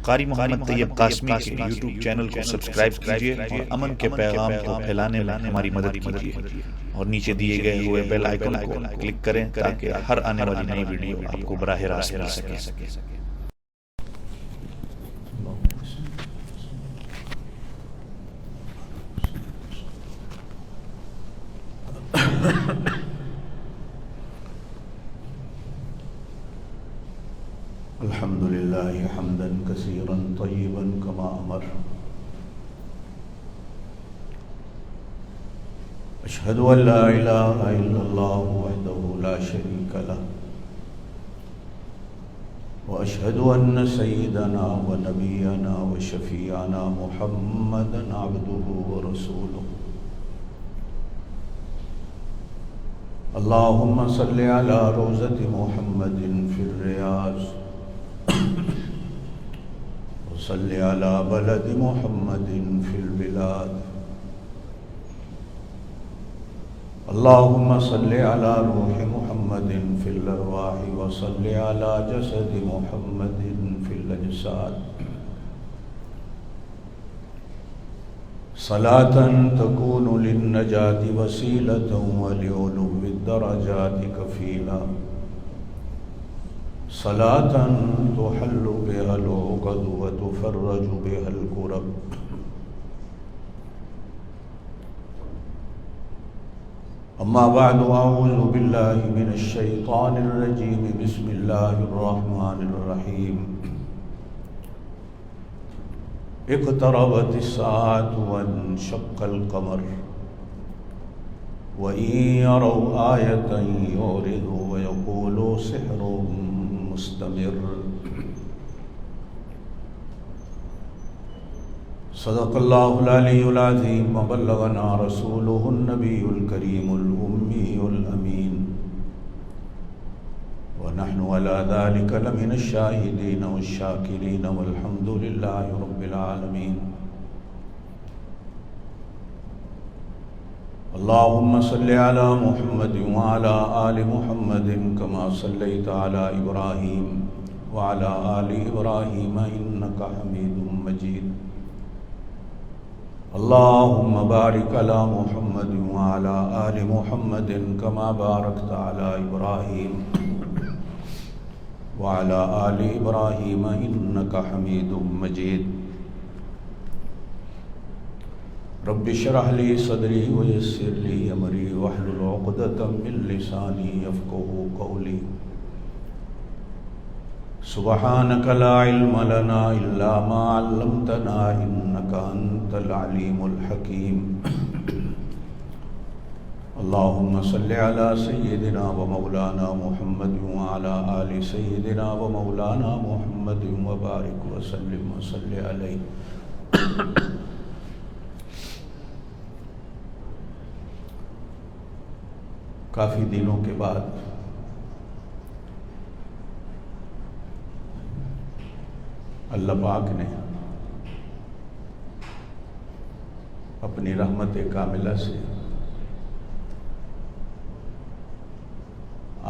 قاری محمد طیب قاسمی کے YouTube channel کو سبسکرائب کیجیے اور امن کے پیغام کو پھیلانے میں ہماری مدد کیجیے اور نیچے دیے گئے ہوئے بیل آئیکن کو کلک کریں تاکہ ہر آنے والی نئی ویڈیو آپ کو براہ راست مل سکے۔ الحمد لله حمدا كثيرا طيبا كما أمر، أشهد أن لا إله إلا الله وحده لا شريك له، وأشهد أن سيدنا ونبينا وشفيعنا محمدا عبده ورسوله، اللهم صل على روضة محمد في الرياض، وصل على بلد محمد في البلاد، اللهم صل على روح محمد في الأرواح، وصل على جسد محمد في الأجساد، صلاة تكون للنجاة وسيلة ولعلو الدرجات كفيلا، صلاة تحل بها العقد وتفرج بها الكرب، أما بعد، أعوذ بالله من الشيطان الرجيم، بسم الله الرحمن الرحيم، اقتربت الساعة وانشق القمر، وإن يروا آية يعرضوا ويقولوا سحر مستمر، صدق الله العلي العظيم، وبلغنا رسوله النبي الكريم الأمي الأمين، ونحن على ذلك لمن الشاهدين والشاكرين، والحمد لله رب العالمين. اللهم صل على محمد وعلى آل محمد كما صليت على إبراهيم وعلى آل إبراهيم إنك حميد مجيد. اللهم بارك على محمد وعلى آل محمد كما باركت على إبراهيم وعلى آل إبراهيم إنك حميد مجيد. رب اشرح لي صدري ويسر لي أمري واحلل عقدة من لساني يفقهوا قولي. سبحانك لا علم لنا إلا ما علمتنا إنك أنت العليم الحكيم. اللهم صل على سيدنا ومولانا محمد وعلى آل سيدنا ومولانا محمد وبارك وسلم وصل عليه. کافی دنوں کے بعد اللہ پاک نے اپنی رحمت کاملہ سے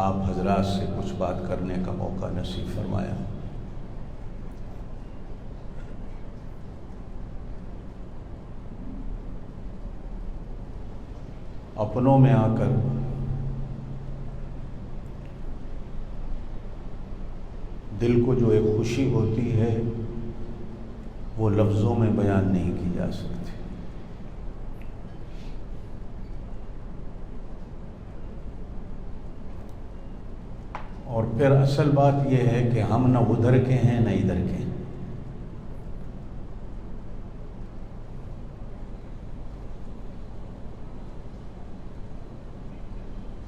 آپ حضرات سے کچھ بات کرنے کا موقع نصیب فرمایا. اپنوں میں آ کر دل کو جو ایک خوشی ہوتی ہے وہ لفظوں میں بیان نہیں کی جا سکتی. اور پھر اصل بات یہ ہے کہ ہم نہ ادھر کے ہیں نہ ادھر کے ہیں.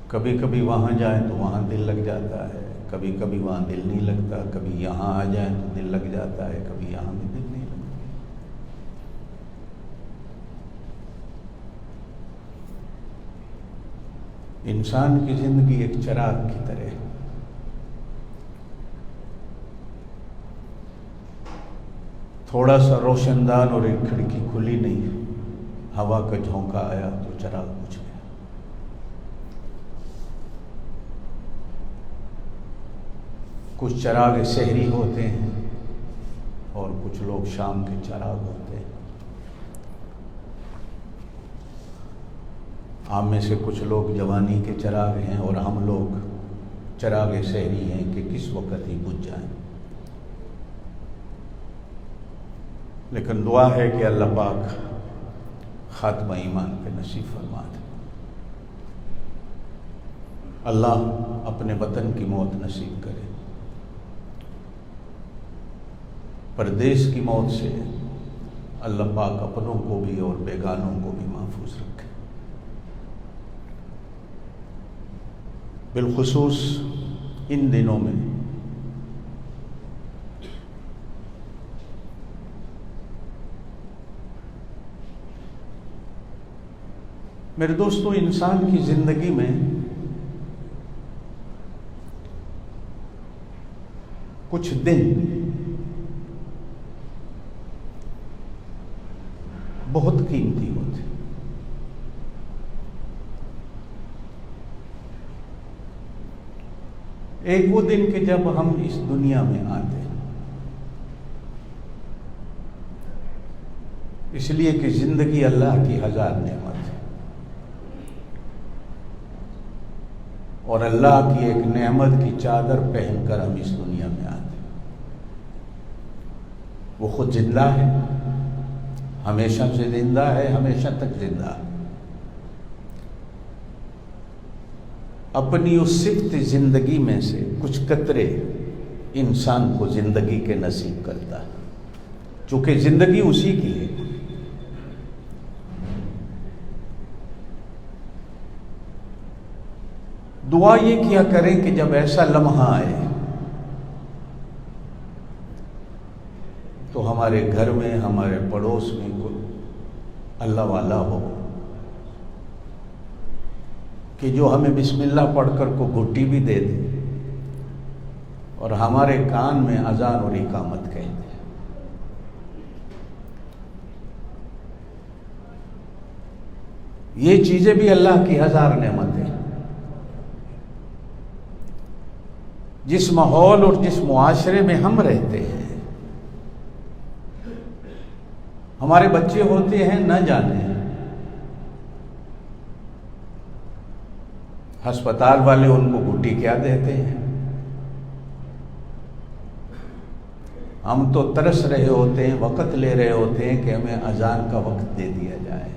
کبھی کبھی وہاں جائیں تو وہاں دل لگ جاتا ہے، کبھی کبھی وہاں دل نہیں لگتا، کبھی یہاں آ جائیں تو دل لگ جاتا ہے، کبھی یہاں بھی دل نہیں لگتا. انسان کی زندگی ایک چراغ کی طرح ہے. تھوڑا سا روشن دان اور ایک کھڑکی کھلی نہیں، ہوا کا جھونکا آیا تو چراغ بجھ گیا. کچھ چراغ شہری ہوتے ہیں اور کچھ لوگ شام کے چراغ ہوتے ہیں. آپ میں سے کچھ لوگ جوانی کے چراغ ہیں اور ہم لوگ چراغ سحری ہیں کہ کس وقت ہی بجھ جائیں. لیکن دعا ہے کہ اللہ پاک خاتمہ ایمان پہ نصیب فرما دے. اللہ اپنے وطن کی موت نصیب کرے. پردیس کی موت سے اللہ پاک اپنوں کو بھی اور بیگانوں کو بھی محفوظ رکھے. بالخصوص ان دنوں میں میرے دوستو، انسان کی زندگی میں کچھ دن بہت قیمتی ہوتے. ایک وہ دن کہ جب ہم اس دنیا میں آتے ہیں، اس لیے کہ زندگی اللہ کی ہزار نعمت ہے، اور اللہ کی ایک نعمت کی چادر پہن کر ہم اس دنیا میں آتے ہیں. وہ خود زندہ ہے، ہمیشہ سے زندہ ہے، ہمیشہ تک زندہ ہے. اپنی اس صفت زندگی میں سے کچھ قطرے انسان کو زندگی کے نصیب کرتا ہے، چونکہ زندگی اسی کی ہے. دعا یہ کیا کریں کہ جب ایسا لمحہ آئے تو ہمارے گھر میں، ہمارے پڑوس میں کوئی اللہ والا ہو کہ جو ہمیں بسم اللہ پڑھ کر کو گھٹی بھی دے دے اور ہمارے کان میں اذان اور اقامت کہہ دے. یہ چیزیں بھی اللہ کی ہزار نعمتیں. جس ماحول اور جس معاشرے میں ہم رہتے ہیں، ہمارے بچے ہوتے ہیں نہ جانے ہسپتال والے ان کو گھٹی کیا دیتے ہیں. ہم تو ترس رہے ہوتے ہیں، وقت لے رہے ہوتے ہیں کہ ہمیں اذان کا وقت دے دیا جائے.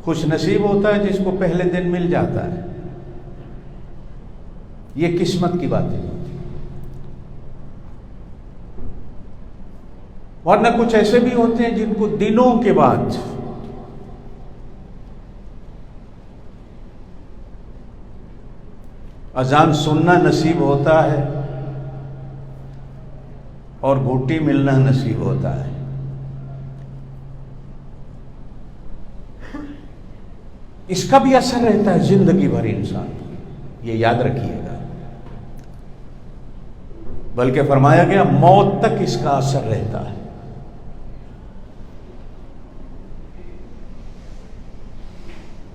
خوش نصیب ہوتا ہے جس کو پہلے دن مل جاتا ہے. یہ قسمت کی باتیں ہوتی ہیں. ورنہ کچھ ایسے بھی ہوتے ہیں جن کو دنوں کے بعد اذان سننا نصیب ہوتا ہے اور گھوٹی ملنا نصیب ہوتا ہے. اس کا بھی اثر رہتا ہے زندگی بھر انسان پر، یہ یاد رکھیے گا. بلکہ فرمایا گیا موت تک اس کا اثر رہتا ہے.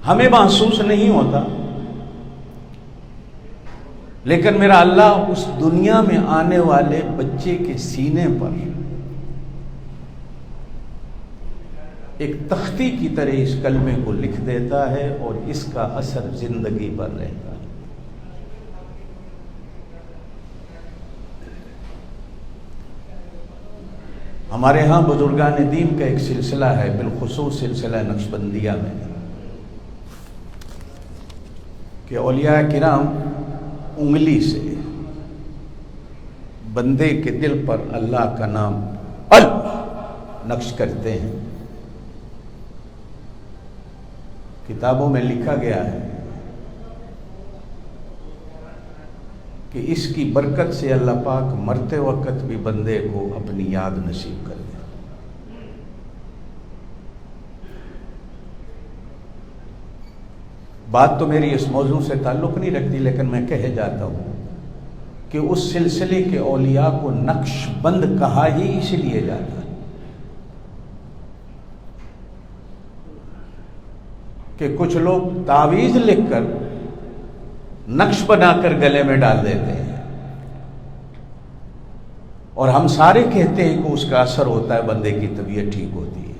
ہمیں محسوس نہیں ہوتا، لیکن میرا اللہ اس دنیا میں آنے والے بچے کے سینے پر ایک تختی کی طرح اس کلمے کو لکھ دیتا ہے اور اس کا اثر زندگی پر رہتا ہے. ہمارے ہاں بزرگان دین کا ایک سلسلہ ہے، بالخصوص سلسلہ نقشبندیہ میں، کہ اولیاء کرام انگلی سے بندے کے دل پر اللہ کا نام نقش کرتے ہیں. کتابوں میں لکھا گیا ہے کہ اس کی برکت سے اللہ پاک مرتے وقت بھی بندے کو اپنی یاد نصیب کر دے. بات تو میری اس موضوع سے تعلق نہیں رکھتی، لیکن میں کہے جاتا ہوں کہ اس سلسلے کے اولیاء کو نقش بند کہا ہی اس لیے جاتا ہے کہ کچھ لوگ تعویذ لکھ کر نقش بنا کر گلے میں ڈال دیتے ہیں اور ہم سارے کہتے ہیں کہ اس کا اثر ہوتا ہے، بندے کی طبیعت ٹھیک ہوتی ہے،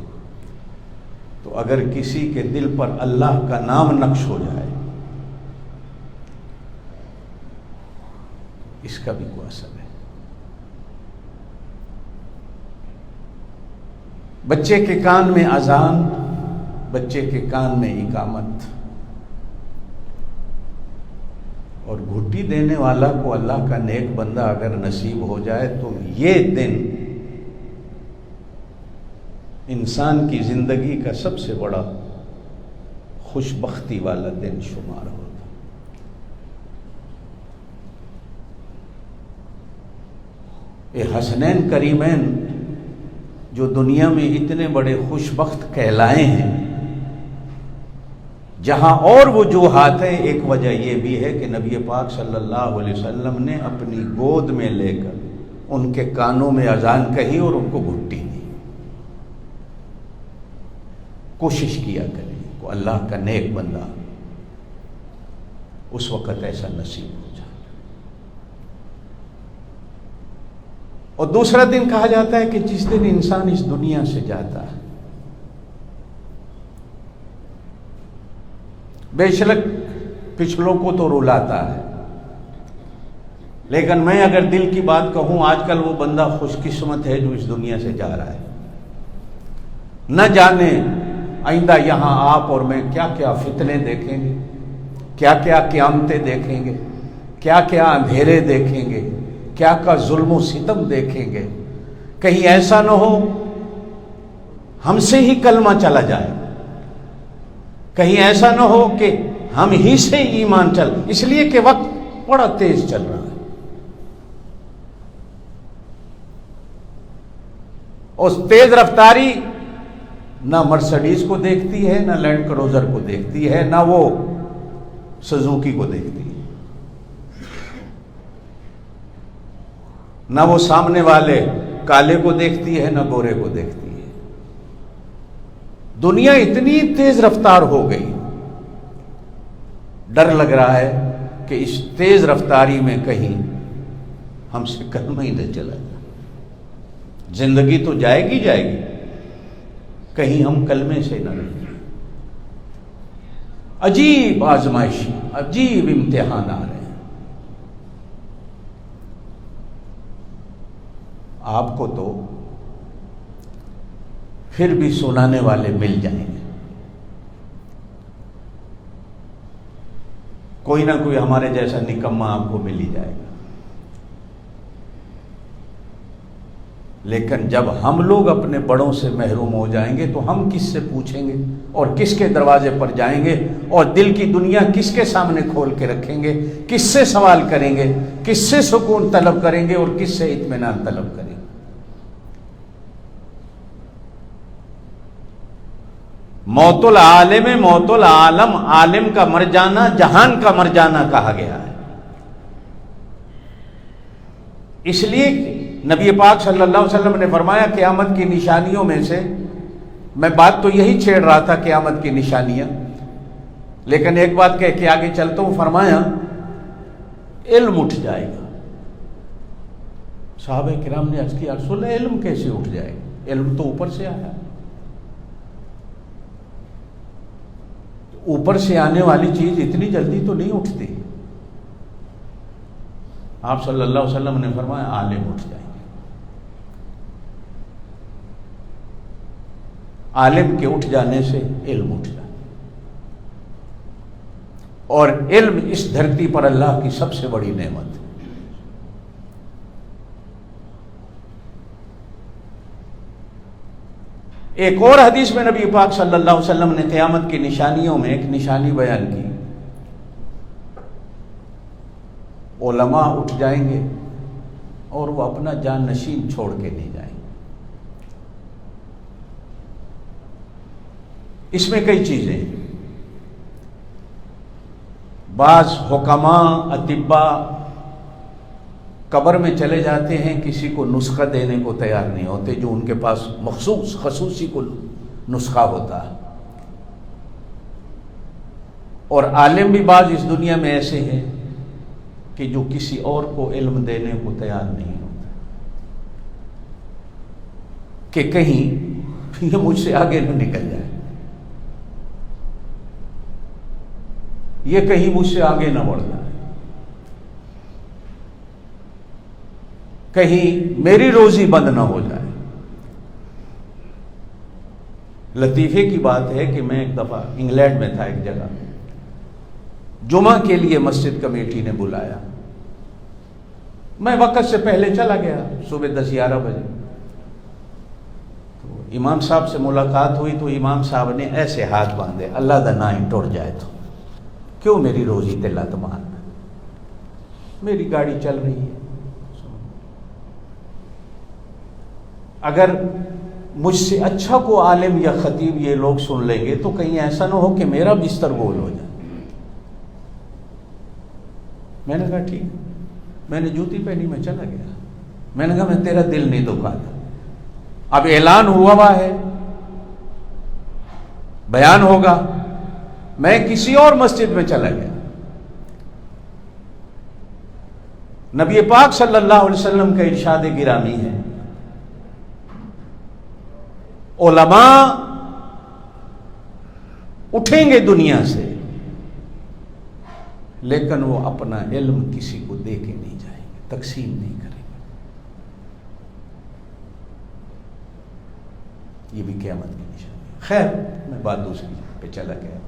تو اگر کسی کے دل پر اللہ کا نام نقش ہو جائے اس کا بھی کوئی اثر ہے۔ بچے کے کان میں اذان، بچے کے کان میں اقامت، اور گھٹی دینے والا کو اللہ کا نیک بندہ اگر نصیب ہو جائے تو یہ دن انسان کی زندگی کا سب سے بڑا خوش بختی والا دن شمار ہوتا۔ یہ حسنین کریمین جو دنیا میں اتنے بڑے خوش بخت کہلائے ہیں، جہاں اور وجوہات ہیں، ایک وجہ یہ بھی ہے کہ نبی پاک صلی اللہ علیہ وسلم نے اپنی گود میں لے کر ان کے کانوں میں اذان کہی اور ان کو گھٹی دی۔ کوشش کیا کریں کہ اللہ کا نیک بندہ اس وقت ایسا نصیب ہو جائے۔ اور دوسرا دن کہا جاتا ہے کہ جس دن انسان اس دنیا سے جاتا ہے، بے شک پچھلوں کو تو رلاتا ہے، لیکن میں اگر دل کی بات کہوں، آج کل وہ بندہ خوش قسمت ہے جو اس دنیا سے جا رہا ہے۔ نہ جانے آئندہ یہاں آپ اور میں کیا کیا فتنے دیکھیں گے، کیا کیا قیامتیں دیکھیں گے، کیا کیا اندھیرے دیکھیں گے، کیا کا ظلم و ستم دیکھیں گے۔ کہیں ایسا نہ ہو ہم سے ہی کلمہ چلا جائے، کہیں ایسا نہ ہو کہ ہم ہی سے ایمان چل، اس لیے کہ وقت بڑا تیز چل رہا ہے۔ اس تیز رفتاری نہ مرسڈیز کو دیکھتی ہے، نہ لینڈ کروزر کو دیکھتی ہے، نہ وہ سزوکی کو دیکھتی ہے، نہ وہ سامنے والے کالے کو دیکھتی ہے، نہ گورے کو دیکھتی ہے۔ دنیا اتنی تیز رفتار ہو گئی، ڈر لگ رہا ہے کہ اس تیز رفتاری میں کہیں ہم سے کلمہ ہی نہ چلا جائے۔ زندگی تو جائے گی جائے گی، کہیں ہم کلمے سے نہ رہ جائیں۔ عجیب آزمائش، عجیب امتحان آ رہے ہیں۔ آپ کو تو پھر بھی سنانے والے مل جائیں گے، کوئی نہ کوئی ہمارے جیسا نکمہ آپ کو مل ہی جائے گا، لیکن جب ہم لوگ اپنے بڑوں سے محروم ہو جائیں گے تو ہم کس سے پوچھیں گے اور کس کے دروازے پر جائیں گے، اور دل کی دنیا کس کے سامنے کھول کے رکھیں گے، کس سے سوال کریں گے، کس سے سکون طلب کریں گے اور کس سے اطمینان طلب کریں گے۔ موت العالم موت العالم، عالم کا مر جانا جہان کا مر جانا کہا گیا ہے۔ اس لیے نبی پاک صلی اللہ علیہ وسلم نے فرمایا قیامت کی نشانیوں میں سے، میں بات تو یہی چھیڑ رہا تھا قیامت کی نشانیاں، لیکن ایک بات کہہ کے آگے چلتا ہوں، فرمایا علم اٹھ جائے گا۔ صحابہ کرام نے عرض کیا رسول اللہ علم کیسے اٹھ جائے گا؟ علم تو اوپر سے آیا، اوپر سے آنے والی چیز اتنی جلدی تو نہیں اٹھتی۔ آپ صلی اللہ علیہ وسلم نے فرمایا عالم اٹھ جائیں گے۔ عالم کے اٹھ جانے سے علم اٹھ جائے، اور علم اس دھرتی پر اللہ کی سب سے بڑی نعمت ہے۔ ایک اور حدیث میں نبی پاک صلی اللہ علیہ وسلم نے قیامت کی نشانیوں میں ایک نشانی بیان کی، علماء اٹھ جائیں گے اور وہ اپنا جان نشین چھوڑ کے نہیں جائیں گے۔ اس میں کئی چیزیں ہیں۔ بعض حکماء اطباء قبر میں چلے جاتے ہیں، کسی کو نسخہ دینے کو تیار نہیں ہوتے، جو ان کے پاس خصوصی کو نسخہ ہوتا ہے۔ اور عالم بھی بعض اس دنیا میں ایسے ہیں کہ جو کسی اور کو علم دینے کو تیار نہیں ہوتا۔ کہ کہیں یہ مجھ سے آگے نہ نکل جائے، یہ کہیں مجھ سے آگے نہ بڑھ جائے، کہیں میری روزی بند نہ ہو جائے۔ لطیفے کی بات ہے کہ میں ایک دفعہ انگلینڈ میں تھا، ایک جگہ جمعہ کے لیے مسجد کمیٹی نے بلایا، میں وقت سے پہلے چلا گیا، صبح 10-11 بجے۔ تو امام صاحب سے ملاقات ہوئی تو امام صاحب نے ایسے ہاتھ باندھے، اللہ دا نائن ٹوٹ جائے تو کیوں میری روزی تے لت مارنا، میری گاڑی چل رہی ہے، اگر مجھ سے اچھا کو عالم یا خطیب یہ لوگ سن لیں گے تو کہیں ایسا نہ ہو کہ میرا بستر گول ہو جائے۔ میں نے کہا ٹھیک، میں نے جوتی پہنی، میں چلا گیا۔ میں نے کہا میں تیرا دل نہیں دکھاتا، اب اعلان ہوا ہے، بیان ہوگا، میں کسی اور مسجد میں چلا گیا۔ نبی پاک صلی اللہ علیہ وسلم کا ارشاد گرامی ہے، علماء اٹھیں گے دنیا سے لیکن وہ اپنا علم کسی کو دے کے نہیں جائیں گے، تقسیم نہیں کریں گے، یہ بھی قیامت کی نشانی ہے۔ خیر، میں بات دوسری پہ چلا گیا۔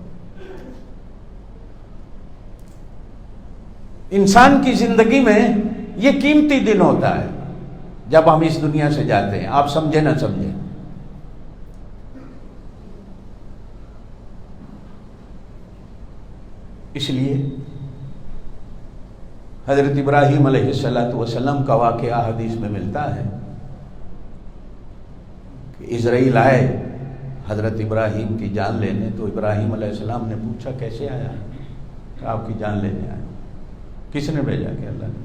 انسان کی زندگی میں یہ قیمتی دن ہوتا ہے جب ہم اس دنیا سے جاتے ہیں، آپ سمجھے نہ سمجھے۔ اس لیے حضرت ابراہیم علیہ السلام کا واقعہ حدیث میں ملتا ہے کہ اسرائیل آئے حضرت ابراہیم کی جان لینے، تو ابراہیم علیہ السلام نے پوچھا کیسے آیا؟ کہ آپ کی جان لینے آئے۔ کس نے بھیجا؟ کہ اللہ نے۔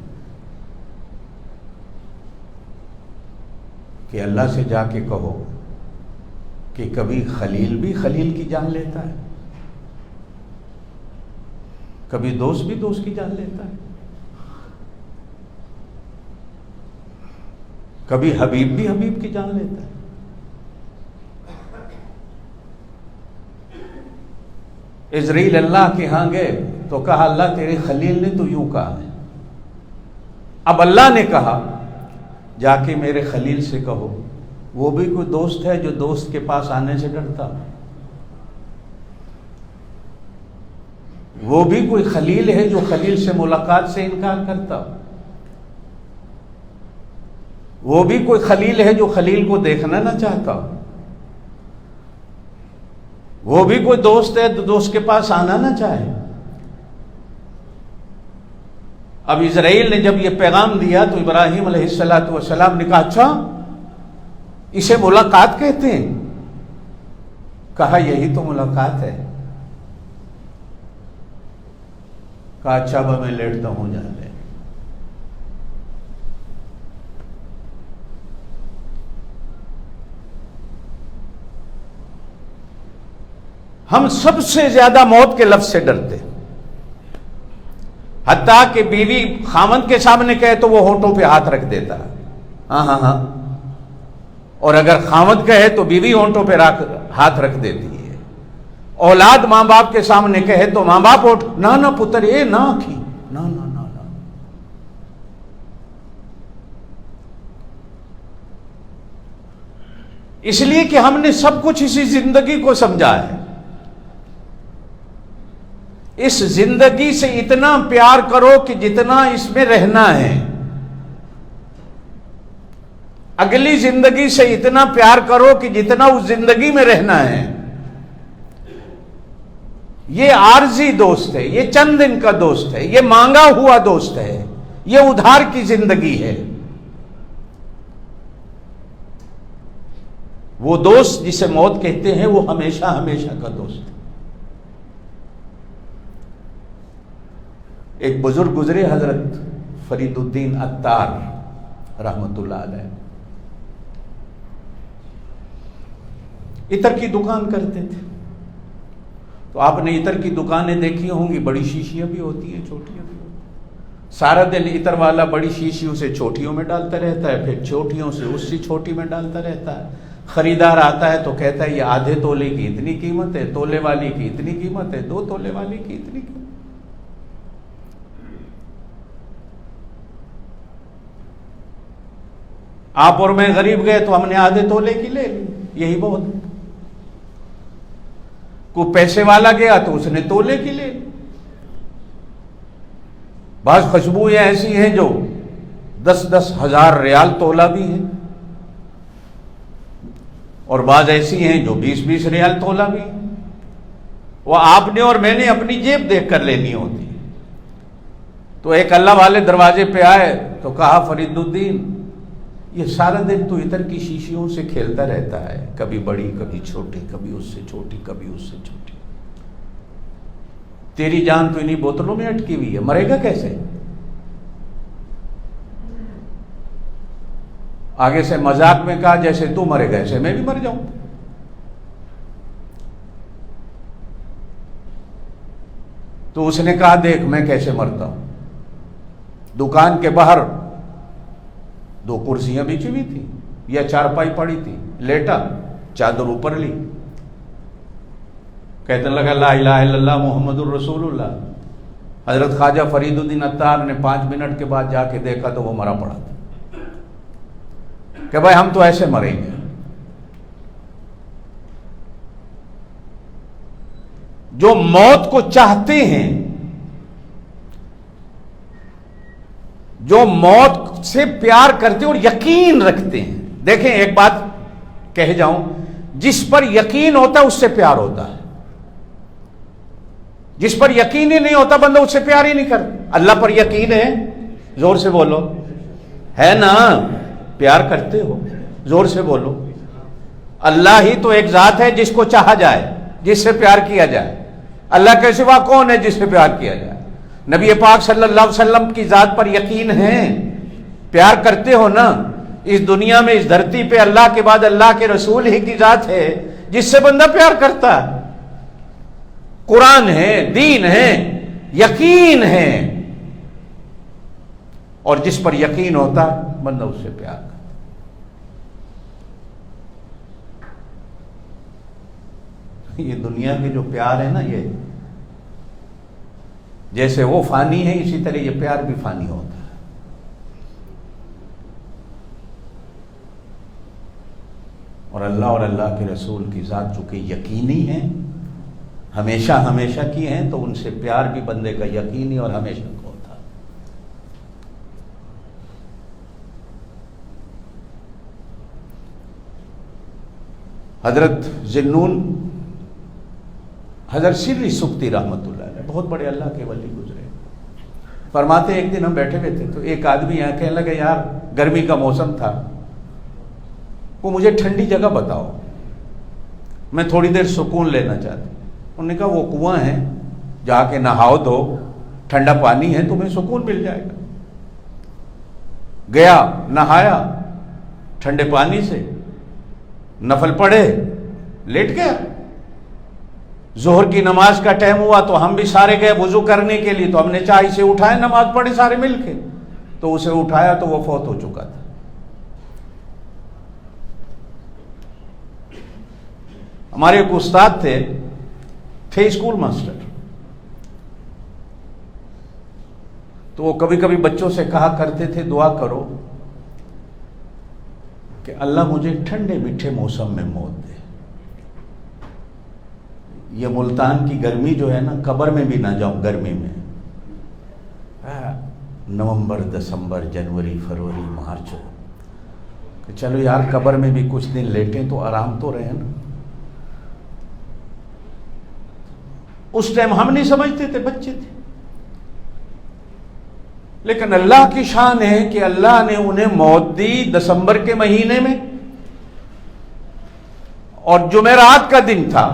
کہ اللہ سے جا کے کہو کہ کبھی خلیل بھی خلیل کی جان لیتا ہے، کبھی دوست بھی دوست کی جان لیتا ہے، کبھی حبیب بھی حبیب کی جان لیتا ہے۔ اسرائیل اللہ کے ہاں گئے تو کہا اللہ تیرے خلیل نے تو یوں کہا ہے۔ اب اللہ نے کہا جا کے میرے خلیل سے کہو وہ بھی کوئی دوست ہے جو دوست کے پاس آنے سے ڈرتا، وہ بھی کوئی خلیل ہے جو خلیل سے ملاقات سے انکار کرتا، وہ بھی کوئی خلیل ہے جو خلیل کو دیکھنا نہ چاہتا، وہ بھی کوئی دوست ہے جو دوست کے پاس آنا نہ چاہے۔ اب اسرائیل نے جب یہ پیغام دیا تو ابراہیم علیہ السلام نے کہا اچھا اسے ملاقات کہتے ہیں؟ کہا یہی تو ملاقات ہے۔ کہا اچھا اب میں لیٹتا ہوں، جا لے۔ ہم سب سے زیادہ موت کے لفظ سے ڈرتے، حتیٰ کہ بیوی خامند کے سامنے کہے تو وہ ہونٹوں پہ ہاتھ رکھ دیتا، ہاں ہاں ہاں، اور اگر خامند کہے تو بیوی ہونٹوں پہ ہاتھ رکھ دیتی ہے۔ اولاد ماں باپ کے سامنے کہے تو ماں باپ اٹھ، نہ نہ پتر اے نہ کی، نہ نہ نہ نہ۔ اس لیے کہ ہم نے سب کچھ اسی زندگی کو سمجھا ہے، اس زندگی سے اتنا پیار کرو کہ جتنا اس میں رہنا ہے، اگلی زندگی سے اتنا پیار کرو کہ جتنا اس زندگی میں رہنا ہے۔ یہ عارضی دوست ہے، یہ چند دن کا دوست ہے، یہ مانگا ہوا دوست ہے، یہ ادھار کی زندگی ہے۔ وہ دوست جسے موت کہتے ہیں وہ ہمیشہ ہمیشہ کا دوست ہے۔ ایک بزرگ گزرے حضرت فرید الدین عطار رحمت اللہ علیہ، عطر کی دکان کرتے تھے۔ تو آپ نے عطر کی دکانیں دیکھی ہوں گی، بڑی شیشیاں بھی ہوتی ہیں، چھوٹیاں بھی ہوتی ہیں۔ سارا دن عطر والا بڑی شیشیوں سے چھوٹیوں میں ڈالتا رہتا ہے، پھر چھوٹیوں سے اسی چھوٹی میں ڈالتا رہتا ہے، خریدار آتا ہے تو کہتا ہے یہ آدھے تولے کی اتنی قیمت ہے، تولے والی کی اتنی قیمت ہے، 2 تولے والی کی اتنی قیمت۔ آپ اور میں غریب گئے تو ہم نے آدھے تولے کی لے لی، یہی بہت ہے۔ کوئی پیسے والا گیا تو اس نے تولے کی لے لی۔ بعض خوشبوئیں ایسی ہیں جو 10-10 ہزار ریال تولہ بھی ہیں، اور بعض ایسی ہیں جو 20-20 ریال تولہ بھی ہیں۔ وہ آپ نے اور میں نے اپنی جیب دیکھ کر لینی ہوتی ہے۔ تو ایک اللہ والے دروازے پہ آئے تو کہا فرید الدین یہ سارا دن تو عطر کی شیشیوں سے کھیلتا رہتا ہے، کبھی بڑی کبھی چھوٹی، کبھی اس سے چھوٹی کبھی اس سے چھوٹی، تیری جان تو انہی بوتلوں میں اٹکی ہوئی ہے، مرے گا کیسے؟ آگے سے مذاق میں کہا جیسے تو مرے گا ایسے میں بھی مر جاؤں۔ تو اس نے کہا دیکھ میں کیسے مرتا ہوں۔ دکان کے باہر 2 کرسیاں بچھی ہوئی تھی یا چارپائی پڑی تھی، لیٹا، چادر اوپر لی، کہنے لگا لا الہ الا اللہ محمد الرسول اللہ۔ حضرت خواجہ فرید الدین عطار نے 5 منٹ کے بعد جا کے دیکھا تو وہ مرا پڑا تھا کہ بھائی ہم تو ایسے مریں گے۔ جو موت کو چاہتے ہیں، جو موت سے پیار کرتے اور یقین رکھتے ہیں، دیکھیں ایک بات کہہ جاؤں، جس پر یقین ہوتا ہے اس سے پیار ہوتا ہے، جس پر یقین ہی نہیں ہوتا بندہ اس سے پیار ہی نہیں کرتا۔ اللہ پر یقین ہے؟ زور سے بولو، ہے نا؟ پیار کرتے ہو؟ زور سے بولو۔ اللہ ہی تو ایک ذات ہے جس کو چاہا جائے، جس سے پیار کیا جائے۔ اللہ کے سوا کون ہے جس سے پیار کیا جائے؟ نبی پاک صلی اللہ علیہ وسلم کی ذات پر یقین ہے؟ پیار کرتے ہو نا؟ اس دنیا میں اس دھرتی پہ اللہ کے بعد اللہ کے رسول ہی کی ذات ہے جس سے بندہ پیار کرتا ہے۔ قرآن ہے، دین ہے، یقین ہے، اور جس پر یقین ہوتا ہے بندہ اس سے پیار کرتا۔ یہ دنیا کے جو پیار ہے نا، یہ جیسے وہ فانی ہے اسی طرح یہ پیار بھی فانی ہوتا ہے۔ اور اللہ اور اللہ کے رسول کی ذات چونکہ یقینی ہیں، ہمیشہ ہمیشہ کی ہیں، تو ان سے پیار بھی بندے کا یقینی اور ہمیشہ کا ہوتا ہے۔ حضرت ذنون حضرت سری سکتی رحمت اللہ علیہ بہت بڑے اللہ کے ولی گزرے، فرماتے ایک دن ہم بیٹھے ہوئے تھے تو ایک آدمی یہاں کہنے لگا یار گرمی کا موسم تھا، وہ مجھے ٹھنڈی جگہ بتاؤ، میں تھوڑی دیر سکون لینا چاہتا ہوں۔ انہوں نے کہا وہ کنواں ہے، جا کے نہاؤ دو، ٹھنڈا پانی ہے، تمہیں سکون مل جائے گا۔ گیا، نہایا ٹھنڈے پانی سے، نفل پڑھے، لیٹ گیا۔ ظہر کی نماز کا ٹائم ہوا تو ہم بھی سارے گئے وضو کرنے کے لیے، تو ہم نے چائے سے اٹھایا، نماز پڑھی سارے مل کے، تو اسے اٹھایا تو وہ فوت ہو چکا تھا۔ ہمارے ایک استاد تھے اسکول ماسٹر، تو وہ کبھی کبھی بچوں سے کہا کرتے تھے دعا کرو کہ اللہ مجھے ٹھنڈے میٹھے موسم میں موت دے، یہ ملتان کی گرمی جو ہے نا، قبر میں بھی نہ جاؤں گرمی میں، نومبر، دسمبر، جنوری، فروری، مارچ، کہ چلو یار قبر میں بھی کچھ دن لیٹیں تو آرام تو رہے نا۔ اس ٹائم ہم نہیں سمجھتے تھے، بچے تھے، لیکن اللہ کی شان ہے کہ اللہ نے انہیں موت دی دسمبر کے مہینے میں، اور جمعرات کا دن تھا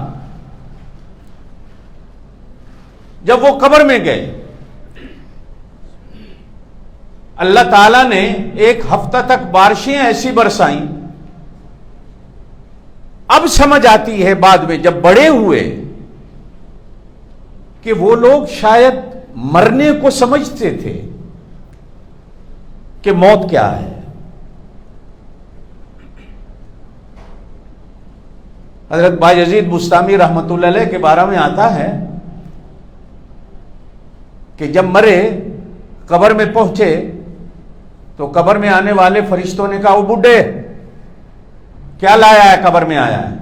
جب وہ قبر میں گئے۔ اللہ تعالیٰ نے 1 ہفتہ تک بارشیں ایسی برسائیں، اب سمجھ آتی ہے بعد میں جب بڑے ہوئے کہ وہ لوگ شاید مرنے کو سمجھتے تھے کہ موت کیا ہے، حضرت بایزید بستامی رحمۃ اللہ علیہ کے بارے میں آتا ہے کہ جب مرے قبر میں پہنچے تو قبر میں آنے والے فرشتوں نے کہا وہ بڈھے کیا لایا ہے، قبر میں آیا ہے،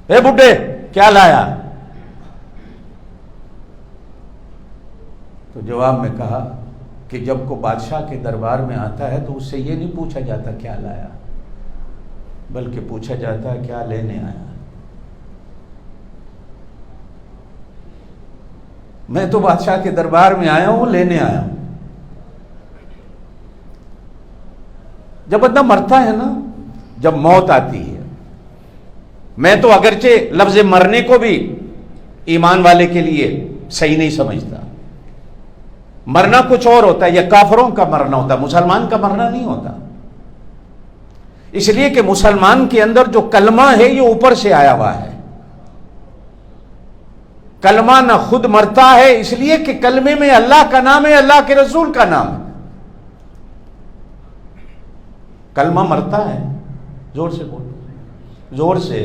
اے بڈھے کیا لایا؟ تو جواب میں کہا کہ جب کو بادشاہ کے دربار میں آتا ہے تو اس سے یہ نہیں پوچھا جاتا کیا لایا، بلکہ پوچھا جاتا ہے کیا لینے آیا۔ میں تو بادشاہ کے دربار میں آیا ہوں، لینے آیا ہوں۔ جب بندہ مرتا ہے نا، جب موت آتی ہے، میں تو اگرچہ لفظ مرنے کو بھی ایمان والے کے لیے صحیح نہیں سمجھتا، مرنا کچھ اور ہوتا ہے، یہ کافروں کا مرنا ہوتا ہے، مسلمان کا مرنا نہیں ہوتا۔ اس لیے کہ مسلمان کے اندر جو کلمہ ہے یہ اوپر سے آیا ہوا ہے، کلمہ نہ خود مرتا ہے، اس لیے کہ کلمے میں اللہ کا نام ہے، اللہ کے رسول کا نام ہے۔ کلمہ مرتا ہے، زور سے بولو، زور سے۔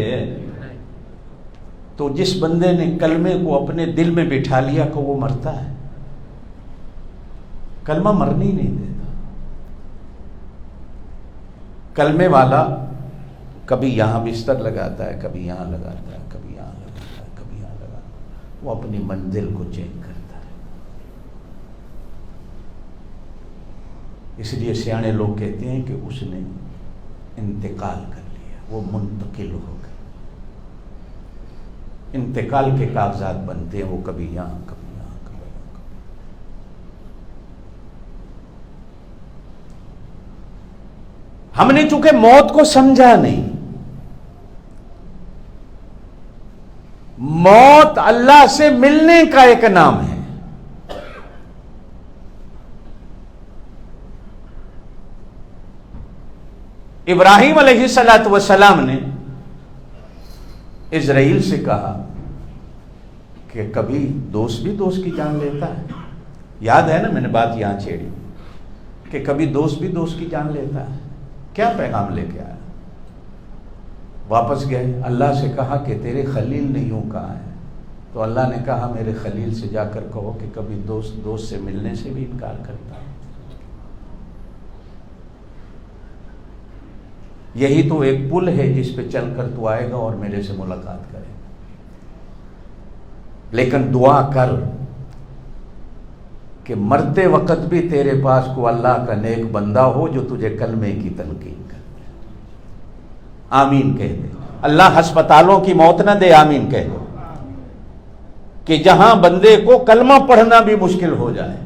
تو جس بندے نے کلمے کو اپنے دل میں بٹھا لیا کہ وہ مرتا ہے، کلمہ مرنے ہی نہیں دیتا۔ کلمے والا کبھی یہاں بستر لگاتا ہے، کبھی یہاں لگاتا ہے، کبھی یہاں لگاتا ہے، کبھی یہاں لگاتا ہے، وہ اپنی منزل کو چینج کرتا ہے۔ اس لیے سیانے لوگ کہتے ہیں کہ اس نے انتقال کر لیا، وہ منتقل ہو گئے۔ انتقال کے کاغذات بنتے ہیں، وہ کبھی یہاں کبھی یہاں کبھی یہاں کبھی۔ ہم نے چونکہ موت کو سمجھا نہیں، موت اللہ سے ملنے کا ایک نام ہے۔ ابراہیم علیہ السلام نے اسرائیل سے کہا کہ کبھی دوست بھی دوست کی جان لیتا ہے۔ یاد ہے نا، میں نے بات یہاں چھیڑی کہ کبھی دوست بھی دوست کی جان لیتا ہے۔ کیا پیغام لے کے آیا؟ واپس گئے، اللہ سے کہا کہ تیرے خلیل نے یوں کہا ہے، تو اللہ نے کہا میرے خلیل سے جا کر کہو کہ کبھی دوست دوست سے ملنے سے بھی انکار کرتا ہے۔ یہی تو ایک پل ہے جس پہ چل کر تو آئے گا اور میرے سے ملاقات کرے گا، لیکن دعا کر کہ مرتے وقت بھی تیرے پاس کو اللہ کا نیک بندہ ہو جو تجھے کلمے کی تلقین کر دے۔ آمین کہہ دے۔ اللہ ہسپتالوں کی موت نہ دے، آمین کہہ دے، کہ جہاں بندے کو کلمہ پڑھنا بھی مشکل ہو جائے۔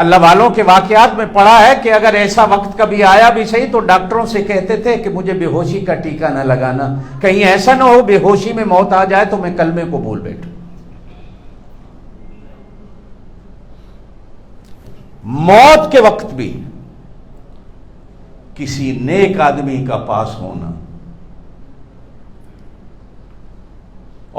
اللہ والوں کے واقعات میں پڑھا ہے کہ اگر ایسا وقت کبھی آیا بھی صحیح تو ڈاکٹروں سے کہتے تھے کہ مجھے بے ہوشی کا ٹیکہ نہ لگانا، کہیں ایسا نہ ہو بے ہوشی میں موت آ جائے تو میں کلمے کو بھول بیٹھوں۔ موت کے وقت بھی کسی نیک آدمی کا پاس ہونا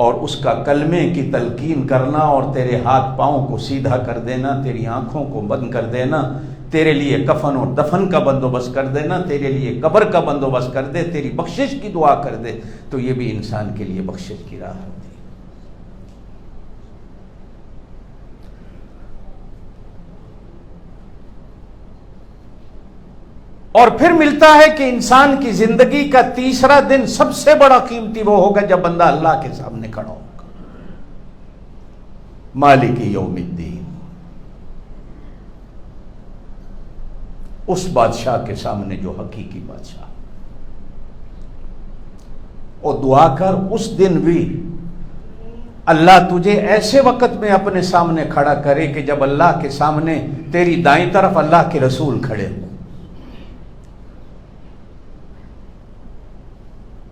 اور اس کا کلمے کی تلقین کرنا اور تیرے ہاتھ پاؤں کو سیدھا کر دینا، تیری آنکھوں کو بند کر دینا، تیرے لیے کفن اور دفن کا بندوبست کر دینا، تیرے لیے قبر کا بندوبست کر دے، تیری بخشش کی دعا کر دے، تو یہ بھی انسان کے لیے بخشش کی راہ ہوتی ہے۔ اور پھر ملتا ہے کہ انسان کی زندگی کا تیسرا دن سب سے بڑا قیمتی وہ ہوگا جب بندہ اللہ کے سامنے کھڑا ہوگا، مالک یوم الدین، اس بادشاہ کے سامنے جو حقیقی بادشاہ۔ اور دعا کر اس دن بھی اللہ تجھے ایسے وقت میں اپنے سامنے کھڑا کرے کہ جب اللہ کے سامنے تیری دائیں طرف اللہ کے رسول کھڑے ہوں،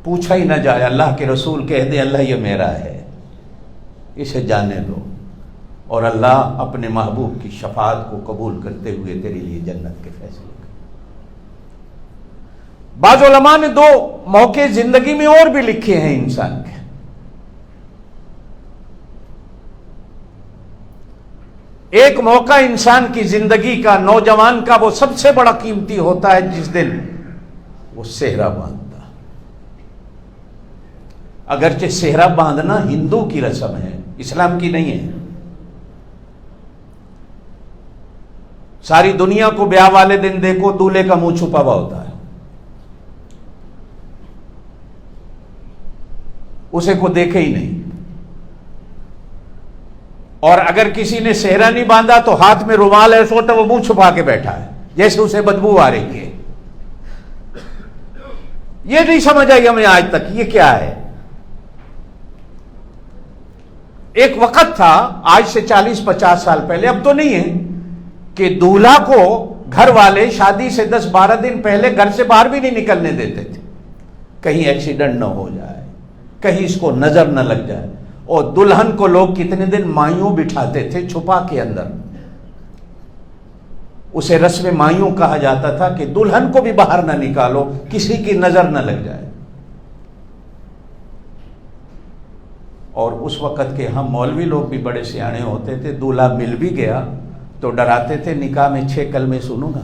پوچھا ہی نہ جائے، اللہ کے رسول کہہ دے اللہ یہ میرا ہے، اسے جانے دو، اور اللہ اپنے محبوب کی شفاعت کو قبول کرتے ہوئے تیرے لیے جنت کے فیصلے کرے۔ بعض علماء نے دو موقع زندگی میں اور بھی لکھے ہیں انسان کے۔ ایک موقع انسان کی زندگی کا، نوجوان کا، وہ سب سے بڑا قیمتی ہوتا ہے جس دن وہ سہرا باندھتا. اگرچہ سہرا باندھنا ہندو کی رسم ہے، اسلام کی نہیں ہے. ساری دنیا کو بیاہ والے دن دیکھو، دولہے کا منہ چھپا ہوا ہوتا ہے، اسے کو دیکھے ہی نہیں. اور اگر کسی نے سہرا نہیں باندھا تو ہاتھ میں رومال ایسا ہوتا ہے، وہ منہ چھپا کے بیٹھا ہے جیسے اسے بدبو آ رہی ہے. یہ نہیں سمجھ آئی ہمیں آج تک یہ کیا ہے. ایک وقت تھا آج سے 40-50 سال پہلے، اب تو نہیں ہے، کہ دولہا کو گھر والے شادی سے 10-12 دن پہلے گھر سے باہر بھی نہیں نکلنے دیتے تھے، کہیں ایکسیڈنٹ نہ ہو جائے، کہیں اس کو نظر نہ لگ جائے. اور دلہن کو لوگ کتنے دن مایوں بٹھاتے تھے چھپا کے اندر. اسے رسم مایوں کہا جاتا تھا کہ دلہن کو بھی باہر نہ نکالو، کسی کی نظر نہ لگ جائے. اور اس وقت کے ہم مولوی لوگ بھی بڑے سیانے ہوتے تھے، دولہا مل بھی گیا تو ڈراتے تھے نکاح میں 6 کلمے سنوں گا.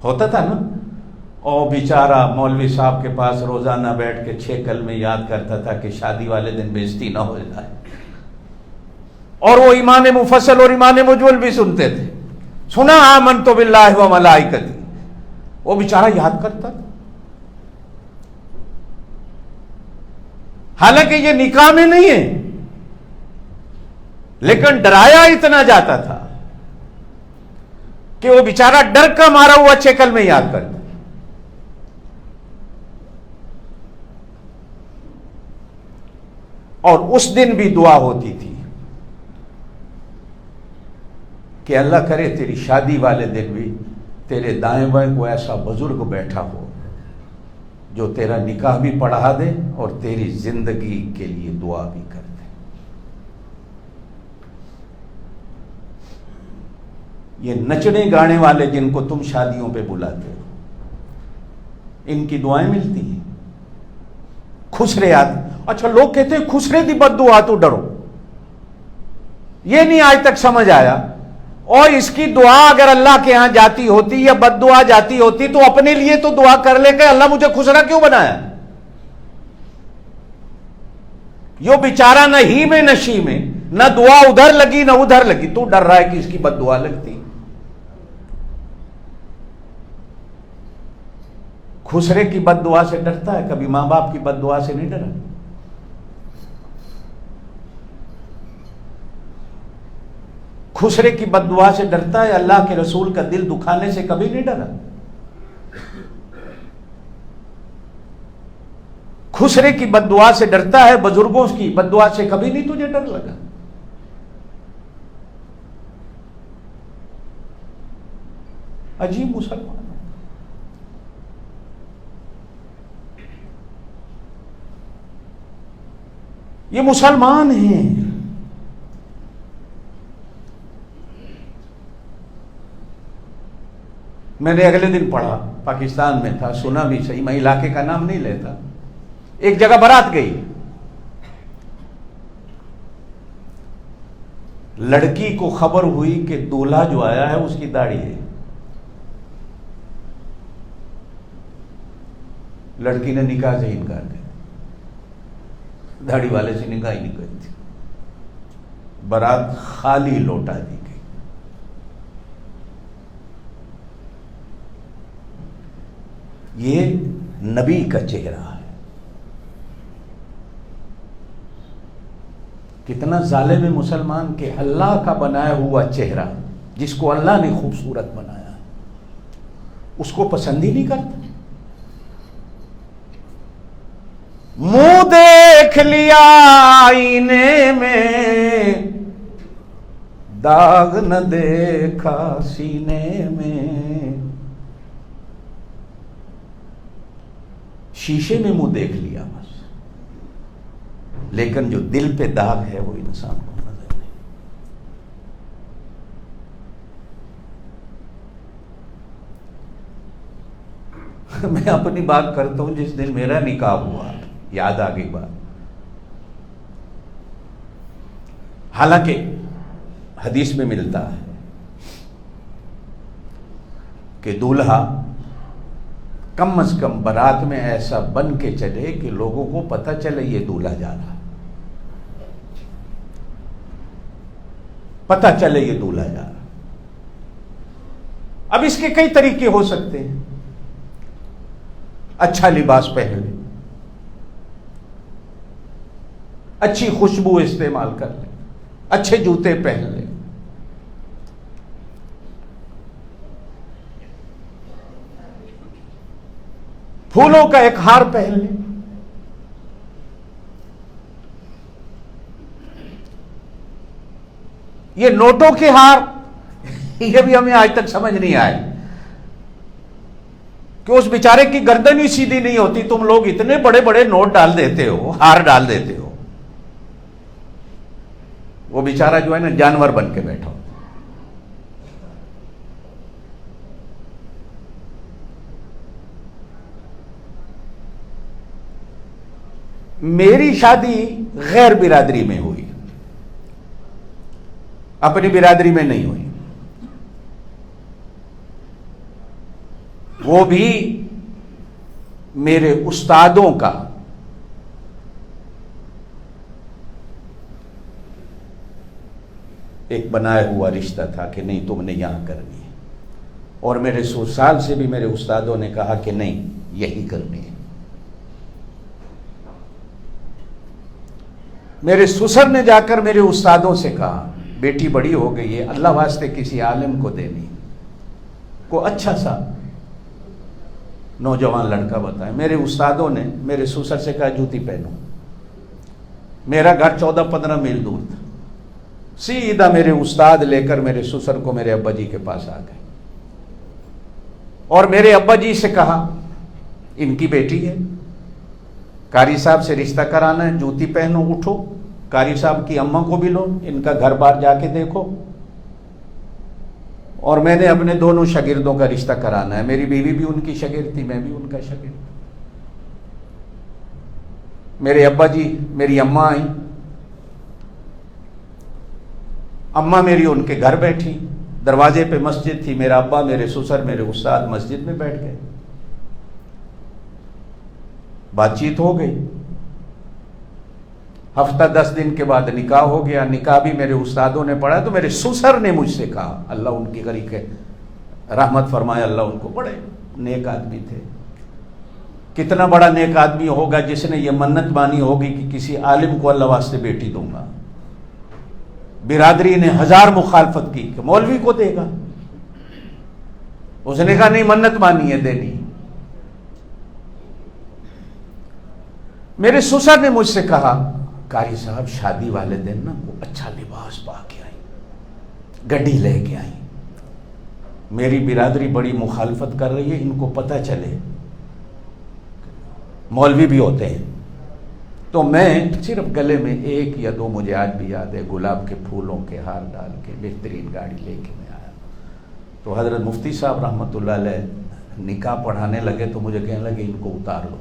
ہوتا تھا نا. اور بیچارہ مولوی صاحب کے پاس روزانہ بیٹھ کے 6 کلمے یاد کرتا تھا کہ شادی والے دن بےزتی نہ ہو جائے. اور وہ ایمان مفصل اور ایمان مجمل بھی سنتے تھے. سنا آمنت باللہ و ملائکتی، وہ بیچارہ یاد کرتا تھا. حالانکہ یہ نکاح میں نہیں ہے، لیکن ڈرایا اتنا جاتا تھا کہ وہ بیچارہ ڈر کا مارا ہوا 6 کلمے یاد کرتا. اور اس دن بھی دعا ہوتی تھی کہ اللہ کرے تیری شادی والے دن بھی تیرے دائیں بائیں کوئی ایسا بزرگ بیٹھا ہو جو تیرا نکاح بھی پڑھا دے اور تیری زندگی کے لیے دعا بھی کر دے. یہ نچنے گانے والے جن کو تم شادیوں پہ بلاتے ہو، ان کی دعائیں ملتی ہیں. خسرے آتے، اچھا لوگ کہتے ہیں خسرے دی بد دعا تو ڈرو. یہ نہیں آج تک سمجھ آیا. اور اس کی دعا اگر اللہ کے ہاں جاتی ہوتی یا بد دعا جاتی ہوتی تو اپنے لیے تو دعا کر لے کہ اللہ مجھے خسرا کیوں بنایا. یہ بیچارہ نہ ہی میں نہ شی میں، نہ دعا ادھر لگی نہ ادھر لگی، تو ڈر رہا ہے کہ اس کی بد دعا لگتی. خسرے کی بد دعا سے ڈرتا ہے، کبھی ماں باپ کی بد دعا سے نہیں ڈرا. خسرے کی بد دعا سے ڈرتا ہے، اللہ کے رسول کا دل دکھانے سے کبھی نہیں ڈرا. خسرے کی بد دعا سے ڈرتا ہے، بزرگوں کی بد دعا سے کبھی نہیں تجھے ڈر لگا. عجیب مسلمان. یہ مسلمان ہیں. میں نے اگلے دن پڑھا، پاکستان میں تھا، سنا بھی صحیح، میں علاقے کا نام نہیں لیتا. ایک جگہ بارات گئی، لڑکی کو خبر ہوئی کہ دولہا جو آیا ہے اس کی داڑھی ہے. لڑکی نے نکاح سے انکار کر دیا، داڑھی والے سے نکاح ہی نہیں کرتی. بارات خالی لوٹا دی گئی. یہ نبی کا چہرہ ہے. کتنا ظالم ہے مسلمان کہ اللہ کا بنایا ہوا چہرہ جس کو اللہ نے خوبصورت بنایا اس کو پسند ہی نہیں کرتا. منہ دیکھ لیا آئینے میں، داغ نہ دیکھا سینے میں. شیشے میں منہ دیکھ لیا بس، لیکن جو دل پہ داغ ہے وہ انسان کو نظر نہیں. میں اپنی بات کرتا ہوں، جس دن میرا نکاح ہوا، یاد آ گئی بات. حالانکہ حدیث میں ملتا ہے کہ دولہا کم از کم بارات میں ایسا بن کے چلے کہ لوگوں کو پتہ چلے یہ دولہا جا رہا، پتہ چلے یہ دولہا جا رہا۔ اب اس کے کئی طریقے ہو سکتے ہیں۔ اچھا لباس پہن لے، اچھی خوشبو استعمال کر لے، اچھے جوتے پہن لے، پھولوں کا ایک ہار پہن لے، یہ نوٹوں کے ہار، یہ بھی ہمیں آج تک سمجھ نہیں آئے کہ اس بیچارے کی گردن ہی سیدھی نہیں ہوتی، تم لوگ اتنے بڑے بڑے نوٹ ڈال دیتے ہو، ہار ڈال دیتے ہو، وہ بیچارہ جو ہے نا جانور بن کے بیٹھا ہو۔ میری شادی غیر برادری میں ہوئی، اپنی برادری میں نہیں ہوئی، وہ بھی میرے استادوں کا ایک بنایا ہوا رشتہ تھا کہ نہیں تم نے یہاں کرنی ہے، اور میرے سسرال سے بھی میرے استادوں نے کہا کہ نہیں یہی کرنی ہے۔ میرے سسر نے جا کر میرے استادوں سے کہا بیٹی بڑی ہو گئی ہے، اللہ واسطے کسی عالم کو دینی، کو اچھا سا نوجوان لڑکا بتائے۔ میرے استادوں نے میرے سسر سے کہا جوتی پہنو۔ میرا گھر 14-15 میل دور تھا، سیدھا میرے استاد لے کر میرے سسر کو میرے ابا جی کے پاس آ گئے، اور میرے ابا جی سے کہا ان کی بیٹی ہے، قاری صاحب سے رشتہ کرانا ہے، جوتی پہنو، اٹھو، قاری صاحب کی اماں کو بھی لو، ان کا گھر بار جا کے دیکھو، اور میں نے اپنے دونوں شاگردوں کا رشتہ کرانا ہے، میری بیوی بھی ان کی شاگرد تھی، میں بھی ان کا شاگرد۔ میرے ابا جی، میری اماں آئیں، اماں میری ان کے گھر بیٹھی، دروازے پہ مسجد تھی، میرا ابا، میرے سسر، میرے استاد مسجد میں بیٹھ گئے، بات چیت ہو گئی۔ ہفتہ 10 دن کے بعد نکاح ہو گیا، نکاح بھی میرے استادوں نے پڑھا، تو میرے سسر نے مجھ سے کہا، اللہ ان کی غریق ہے، رحمت فرمائے اللہ ان کو، بڑے نیک آدمی تھے، کتنا بڑا نیک آدمی ہوگا جس نے یہ منت مانی ہوگی کہ کسی عالم کو اللہ واسطے بیٹی دوں گا۔ برادری نے 1000 مخالفت کی کہ مولوی کو دے گا، اس نے کہا نہیں منت مانی ہے دینی۔ میرے سسر نے مجھ سے کہا قاری صاحب شادی والے دن نا وہ اچھا لباس پا کے آئی، گڈی لے کے آئی، میری برادری بڑی مخالفت کر رہی ہے، ان کو پتہ چلے، مولوی بھی ہوتے ہیں، تو میں صرف گلے میں 1 یا 2 مجھے آج بھی یاد ہے گلاب کے پھولوں کے ہار ڈال کے بہترین گاڑی لے کے میں آیا۔ تو حضرت مفتی صاحب رحمۃ اللہ علیہ نکاح پڑھانے لگے تو مجھے کہنے لگے ان کو اتار لو۔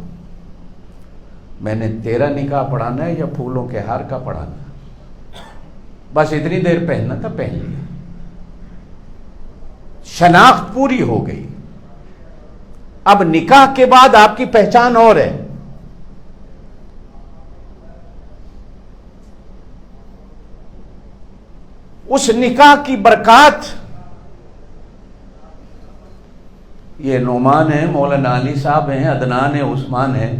میں نے تیرا نکاح پڑھانا ہے یا پھولوں کے ہار کا پڑھانا ہے؟ بس اتنی دیر پہننا تھا، پہن لیا، شناخت پوری ہو گئی۔ اب نکاح کے بعد آپ کی پہچان اور ہے، اس نکاح کی برکات، یہ نعمان ہیں، مولانا علی صاحب ہیں، عدنان ہیں، عثمان ہیں،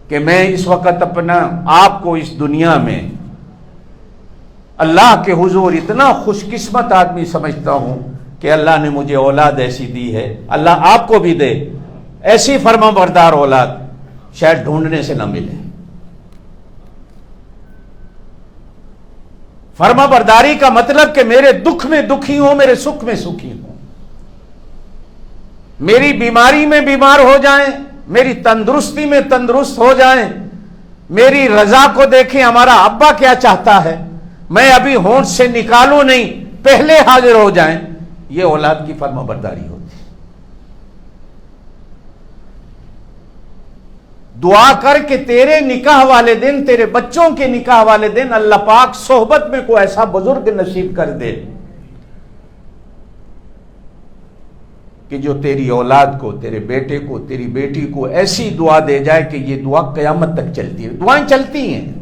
کہ میں اس وقت اپنا آپ کو اس دنیا میں اللہ کے حضور اتنا خوش قسمت آدمی سمجھتا ہوں کہ اللہ نے مجھے اولاد ایسی دی ہے، اللہ آپ کو بھی دے ایسی فرما بردار اولاد، شاید ڈھونڈنے سے نہ ملے۔ فرما برداری کا مطلب کہ میرے دکھ میں دکھی ہوں، میرے سکھ میں سکھی ہوں، میری بیماری میں بیمار ہو جائیں، میری تندرستی میں تندرست ہو جائیں، میری رضا کو دیکھیں ہمارا ابا کیا چاہتا ہے، میں ابھی ہونٹ سے نکالوں نہیں، پہلے حاضر ہو جائیں، یہ اولاد کی فرما برداری ہوتی ہے۔ دعا کر کہ تیرے نکاح والے دن، تیرے بچوں کے نکاح والے دن اللہ پاک صحبت میں کوئی ایسا بزرگ نصیب کر دے کہ جو تیری اولاد کو، تیرے بیٹے کو، تیری بیٹی کو ایسی دعا دے جائے کہ یہ دعا قیامت تک چلتی ہے۔ دعائیں چلتی ہیں،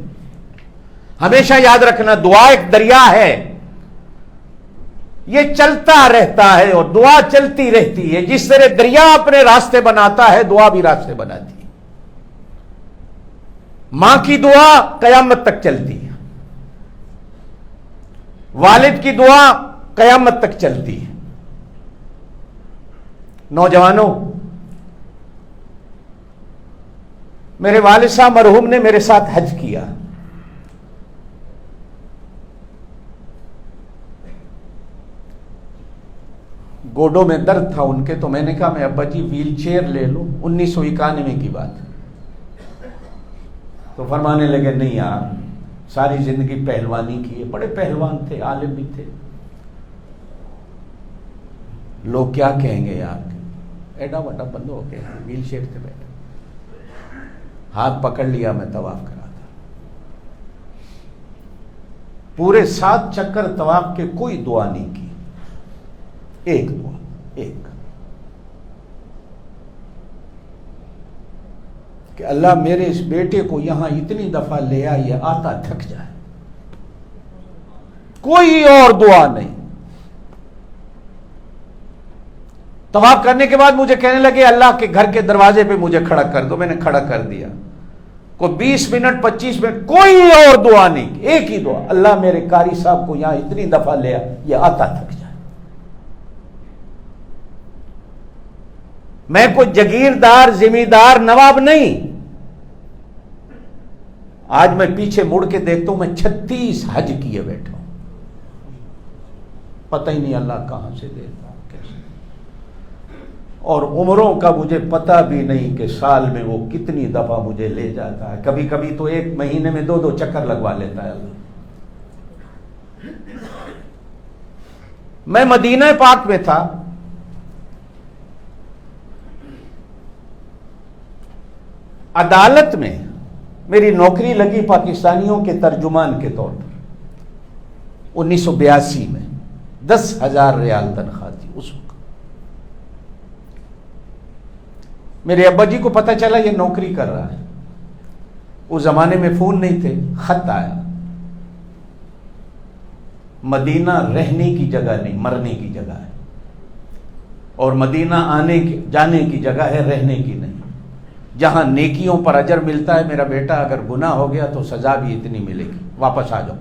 ہمیشہ یاد رکھنا، دعا ایک دریا ہے، یہ چلتا رہتا ہے اور دعا چلتی رہتی ہے۔ جس طرح دریا اپنے راستے بناتا ہے، دعا بھی راستے بناتی ہے۔ ماں کی دعا قیامت تک چلتی ہے، والد کی دعا قیامت تک چلتی ہے۔ نوجوانوں، میرے والد صاحب مرحوم نے میرے ساتھ حج کیا۔ گوڈوں میں درد تھا ان کے، تو میں نے کہا میں ابا جی ویل چیئر لے لوں، 1991 کی بات۔ تو فرمانے لگے نہیں یار، ساری زندگی پہلوانی کی ہے، بڑے پہلوان تھے، عالم بھی تھے، لوگ کیا کہیں گے یار، ایڈا وڈا بند ہو گیا، ویل چیئر سے بیٹھے۔ ہاتھ پکڑ لیا، میں طواف کرا تھا، پورے 7 چکر طواف کے کوئی دعا نہیں کی، ایک دعا، ایک کہ اللہ میرے اس بیٹے کو یہاں اتنی دفعہ لے آئیے، آتا تھک جائے، کوئی اور دعا نہیں۔ طواف کرنے کے بعد مجھے کہنے لگے اللہ کے گھر کے دروازے پہ مجھے کھڑا کر دو، میں نے کھڑا کر دیا۔ کوئی 20 منٹ 25 منٹ کوئی اور دعا نہیں، ایک ہی دعا، اللہ میرے قاری صاحب کو یہاں اتنی دفعہ لے آ، یہ آتا تھک جائے۔ میں کوئی جگیردار، زمیندار، نواب نہیں۔ آج میں پیچھے مڑ کے دیکھتا ہوں، میں 36 حج کیے بیٹھا ہوں، پتہ ہی نہیں اللہ کہاں سے دیتا کیسے، اور عمروں کا مجھے پتہ بھی نہیں کہ سال میں وہ کتنی دفعہ مجھے لے جاتا ہے۔ کبھی کبھی تو ایک مہینے میں 2 چکر لگوا لیتا ہے اللہ۔ میں مدینہ پاک میں تھا، عدالت میں میری نوکری لگی پاکستانیوں کے ترجمان کے طور پر 1982 میں، 10,000 ریال تنخواہ تھی اس وقت۔ میرے ابا جی کو پتہ چلا یہ نوکری کر رہا ہے، اس زمانے میں فون نہیں تھے، خط آیا، مدینہ رہنے کی جگہ نہیں، مرنے کی جگہ ہے، اور مدینہ آنے کی جانے کی جگہ ہے، رہنے کی نہیں۔ جہاں نیکیوں پر اجر ملتا ہے میرا بیٹا، اگر گناہ ہو گیا تو سزا بھی اتنی ملے گی، واپس آ جاؤ،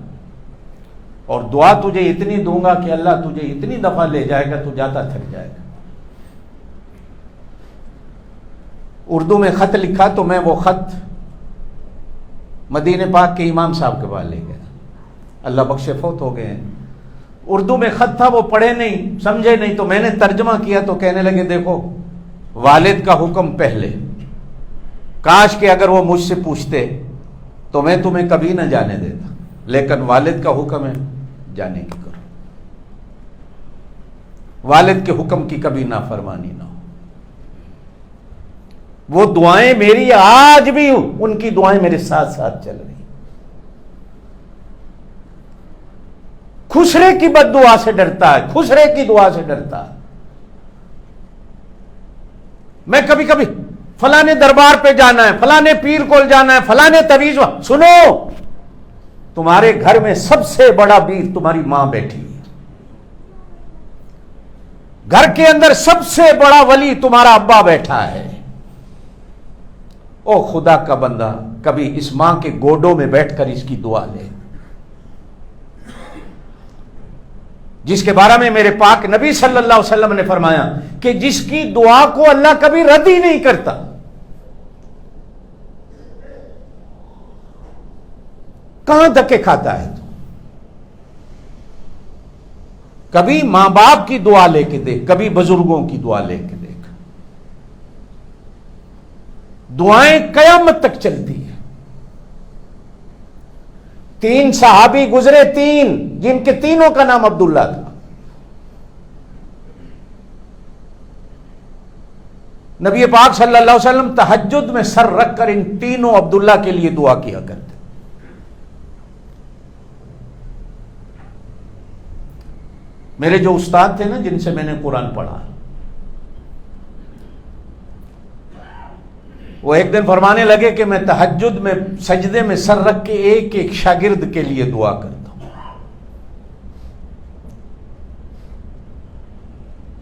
اور دعا تجھے اتنی دوں گا کہ اللہ تجھے اتنی دفعہ لے جائے گا تو جاتا تھک جائے گا۔ اردو میں خط لکھا تو میں وہ خط مدینہ پاک کے امام صاحب کے پاس لے گیا، اللہ بخشے فوت ہو گئے ہیں۔ اردو میں خط تھا، وہ پڑھے نہیں، سمجھے نہیں، تو میں نے ترجمہ کیا تو کہنے لگے دیکھو والد کا حکم پہلے، کاش کہ اگر وہ مجھ سے پوچھتے تو میں تمہیں کبھی نہ جانے دیتا، لیکن والد کا حکم ہے جانے کی کرو، والد کے حکم کی کبھی نافرمانی نہ ہو۔ وہ دعائیں میری آج بھی، ان کی دعائیں میرے ساتھ ساتھ چل رہی۔ خسرے کی بد دعا سے ڈرتا ہے، خسرے کی دعا سے ڈرتا ہے۔ میں کبھی کبھی فلانے دربار پہ جانا ہے، فلانے پیر کو جانا ہے، فلانے تویز، سنو تمہارے گھر میں سب سے بڑا پیر تمہاری ماں بیٹھی ہے، گھر کے اندر سب سے بڑا ولی تمہارا ابا بیٹھا ہے۔ او خدا کا بندہ، کبھی اس ماں کے گوڈوں میں بیٹھ کر اس کی دعا لے، جس کے بارے میں میرے پاک نبی صلی اللہ علیہ وسلم نے فرمایا کہ جس کی دعا کو اللہ کبھی رد ہی نہیں کرتا۔ کہاں دھکے کھاتا ہے تو؟ کبھی ماں باپ کی دعا لے کے دیکھ، کبھی بزرگوں کی دعا لے کے دیکھ، دعائیں قیامت تک چلتی ہیں۔ 3 صحابی گزرے، 3 جن کے تینوں کا نام عبداللہ تھا۔ نبی پاک صلی اللہ علیہ وسلم تہجد میں سر رکھ کر ان تینوں عبداللہ کے لیے دعا کیا کرتے. میرے جو استاد تھے نا جن سے میں نے قرآن پڑھا, وہ ایک دن فرمانے لگے کہ میں تہجد میں سجدے میں سر رکھ کے ایک ایک شاگرد کے لیے دعا کرتا ہوں.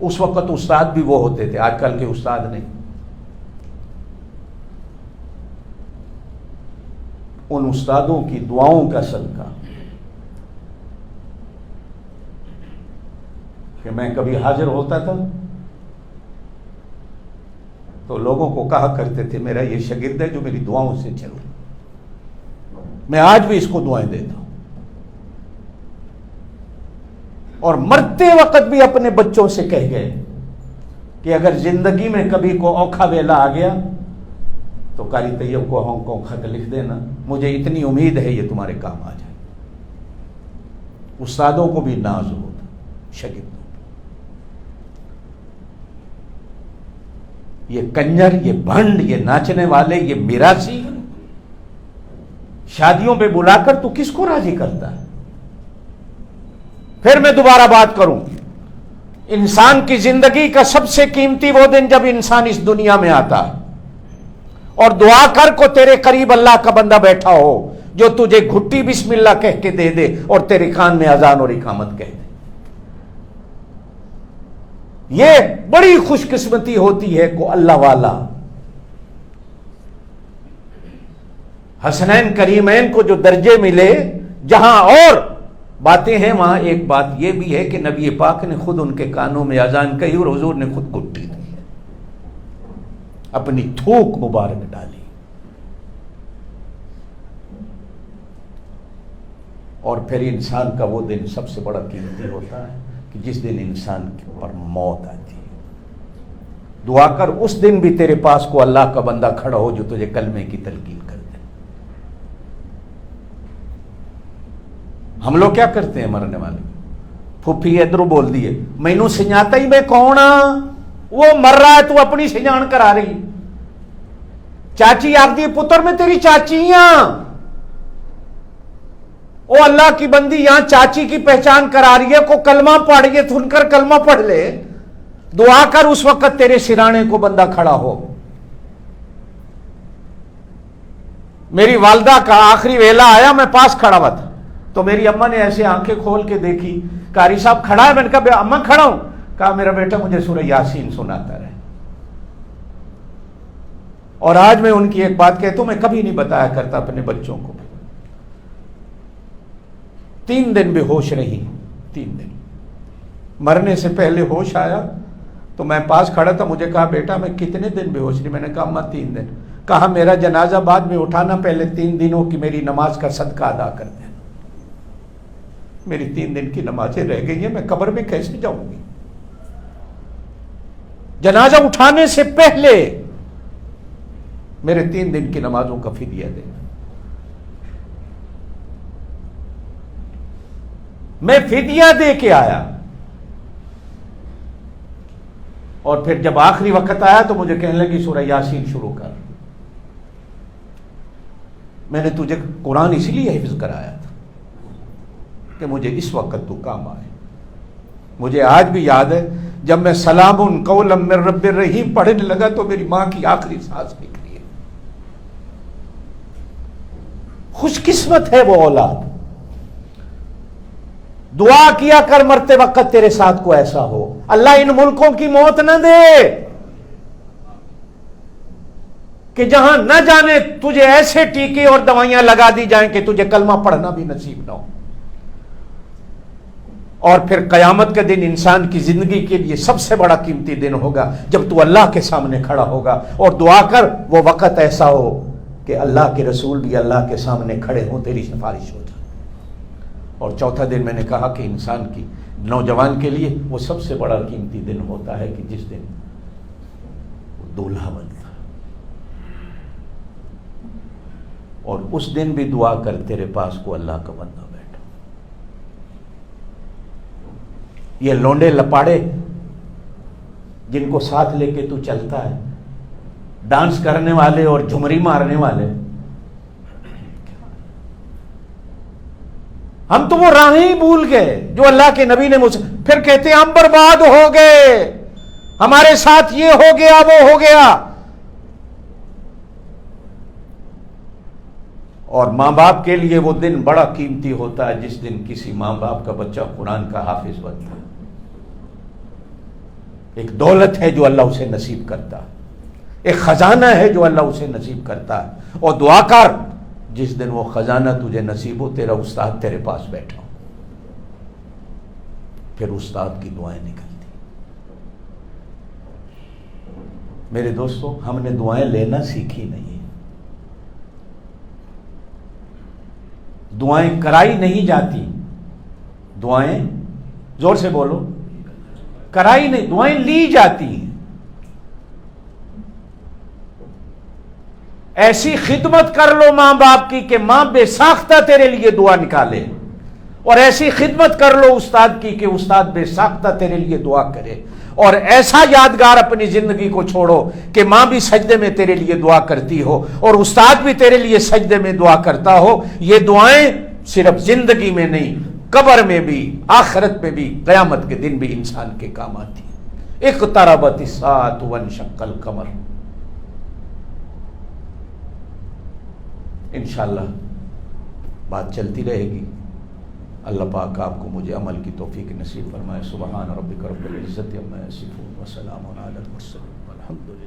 اس وقت استاد بھی وہ ہوتے تھے, آج کل کے استاد نہیں. ان استادوں کی دعاؤں کا صدقہ کہ میں کبھی حاضر ہوتا تھا تو لوگوں کو کہا کرتے تھے میرا یہ شاگرد ہے جو میری دعاؤں سے چلو. میں آج بھی اس کو دعائیں دیتا ہوں, اور مرتے وقت بھی اپنے بچوں سے کہہ گئے کہ اگر زندگی میں کبھی کو اوکھا ویلا آ گیا تو قاری طیب کو ہانگ کانگ خط لکھ دینا, مجھے اتنی امید ہے یہ تمہارے کام آ جائے. استادوں کو بھی ناز ہوتا شاگردوں. یہ کنجر, یہ بھنڈ, یہ ناچنے والے, یہ میراثی شادیوں پہ بلا کر تو کس کو راضی کرتا ہے؟ پھر میں دوبارہ بات کروں, انسان کی زندگی کا سب سے قیمتی وہ دن جب انسان اس دنیا میں آتا ہے اور دعا کر کو تیرے قریب اللہ کا بندہ بیٹھا ہو جو تجھے گھٹی بسم اللہ کہہ کے دے دے اور تیرے کان میں اذان اور اقامت کہہ دے. یہ بڑی خوش قسمتی ہوتی ہے کو اللہ والا. حسنین کریمین کو جو درجے ملے, جہاں اور باتیں ہیں وہاں ایک بات یہ بھی ہے کہ نبی پاک نے خود ان کے کانوں میں اذان کہی اور حضور نے خود گھٹی دی, اپنی تھوک مبارک ڈالی. اور پھر انسان کا وہ دن سب سے بڑا قیمتی ہوتا ہے کہ جس دن انسان پر موت آتی ہے. دعا کر اس دن بھی تیرے پاس کو اللہ کا بندہ کھڑا ہو جو تجھے کلمے کی تلقین کر دے. ہم لوگ کیا کرتے ہیں مرنے والے, پھوپھی ادھر بول دیے مینوں سنجاتا ہی میں کون ہاں, وہ مر رہا ہے تو اپنی سنجان کرا رہی. چاچی آخ دی پتر میں تیری چاچی ہاں, او اللہ کی بندی یہاں چاچی کی پہچان کرا رہی ہے, کو کلمہ پڑھ یہ سن کر کلمہ پڑھ لے. دعا کر اس وقت تیرے سرانے کو بندہ کھڑا ہو. میری والدہ کا آخری ویلا آیا, میں پاس کھڑا ہوا تھا تو میری اماں نے ایسے آنکھیں کھول کے دیکھی, قاری صاحب کھڑا ہے؟ میں نے کہا اماں کھڑا ہوں. کہا میرا بیٹا مجھے سورہ یاسین سناتا رہے. اور آج میں ان کی ایک بات کہتا ہوں, میں کبھی نہیں بتایا کرتا اپنے بچوں کو. 3 دن بے ہوش رہی, 3 دن. مرنے سے پہلے ہوش آیا تو میں پاس کھڑا تھا, مجھے کہا بیٹا میں کتنے دن بے ہوش رہی؟ میں نے کہا اماں 3 دن. کہا میرا جنازہ بعد میں اٹھانا, پہلے 3 دنوں کی میری نماز کا صدقہ ادا کر دینا. میری 3 دن کی نمازیں رہ گئی ہیں, میں قبر میں کیسے جاؤں گی؟ جنازہ اٹھانے سے پہلے میرے 3 دن کی نمازوں کا فدیہ دینا. میں فدیہ دے کے آیا, اور پھر جب آخری وقت آیا تو مجھے کہنے لگی سورہ یاسین شروع کر. میں نے تجھے قرآن اسی لیے حفظ کرایا تھا کہ مجھے اس وقت تو کام آئے. مجھے آج بھی یاد ہے جب میں سلام قولا من رب الرحیم پڑھنے لگا تو میری ماں کی آخری سانس نکلی ہے. خوش قسمت ہے وہ اولاد. دعا کیا کر مرتے وقت تیرے ساتھ کو ایسا ہو. اللہ ان ملکوں کی موت نہ دے کہ جہاں نہ جانے تجھے ایسے ٹیکے اور دوائیاں لگا دی جائیں کہ تجھے کلمہ پڑھنا بھی نصیب نہ ہو. اور پھر قیامت کے دن انسان کی زندگی کے لیے سب سے بڑا قیمتی دن ہوگا جب تو اللہ کے سامنے کھڑا ہوگا. اور دعا کر وہ وقت ایسا ہو کہ اللہ کے رسول بھی اللہ کے سامنے کھڑے ہوں, تیری سفارش ہو جائے. اور چوتھا دن میں نے کہا کہ انسان کی نوجوان کے لیے وہ سب سے بڑا قیمتی دن ہوتا ہے کہ جس دن دولہا بنتا. اور اس دن بھی دعا کر تیرے پاس کو اللہ کا بندہ بیٹھا. یہ لونڈے لپاڑے جن کو ساتھ لے کے تو چلتا ہے, ڈانس کرنے والے اور جھمری مارنے والے. ہم تو وہ راہیں ہی بھول گئے جو اللہ کے نبی نے پھر کہتے ہیں ہم برباد ہو گئے, ہمارے ساتھ یہ ہو گیا وہ ہو گیا. اور ماں باپ کے لیے وہ دن بڑا قیمتی ہوتا ہے جس دن کسی ماں باپ کا بچہ قرآن کا حافظ بنتا ہے. ایک دولت ہے جو اللہ اسے نصیب کرتا ہے, ایک خزانہ ہے جو اللہ اسے نصیب کرتا ہے. اور دعا کر جس دن وہ خزانہ تجھے نصیب ہو, تیرا استاد تیرے پاس بیٹھا ہو, پھر استاد کی دعائیں نکلتی. میرے دوستو, ہم نے دعائیں لینا سیکھی نہیں, دعائیں کرائی نہیں جاتی. دعائیں زور سے بولو, کرائی نہیں, دعائیں لی جاتی ہیں. ایسی خدمت کر لو ماں باپ کی کہ ماں بے ساختہ تیرے لیے دعا نکالے, اور ایسی خدمت کر لو استاد کی کہ استاد بے ساختہ تیرے لیے دعا کرے. اور ایسا یادگار اپنی زندگی کو چھوڑو کہ ماں بھی سجدے میں تیرے لیے دعا کرتی ہو اور استاد بھی تیرے لیے سجدے میں دعا کرتا ہو. یہ دعائیں صرف زندگی میں نہیں, قبر میں بھی, آخرت میں بھی, قیامت کے دن بھی انسان کے کام آتی ہے. اقتربت الساعۃ وانشق القمر. انشاءاللہ بات چلتی رہے گی. اللہ پاک آپ کو مجھے عمل کی توفیق نصیب فرمائے. سبحان ربک رب العزت عما یصفون وسلام علی المرسلین والحمد للہ.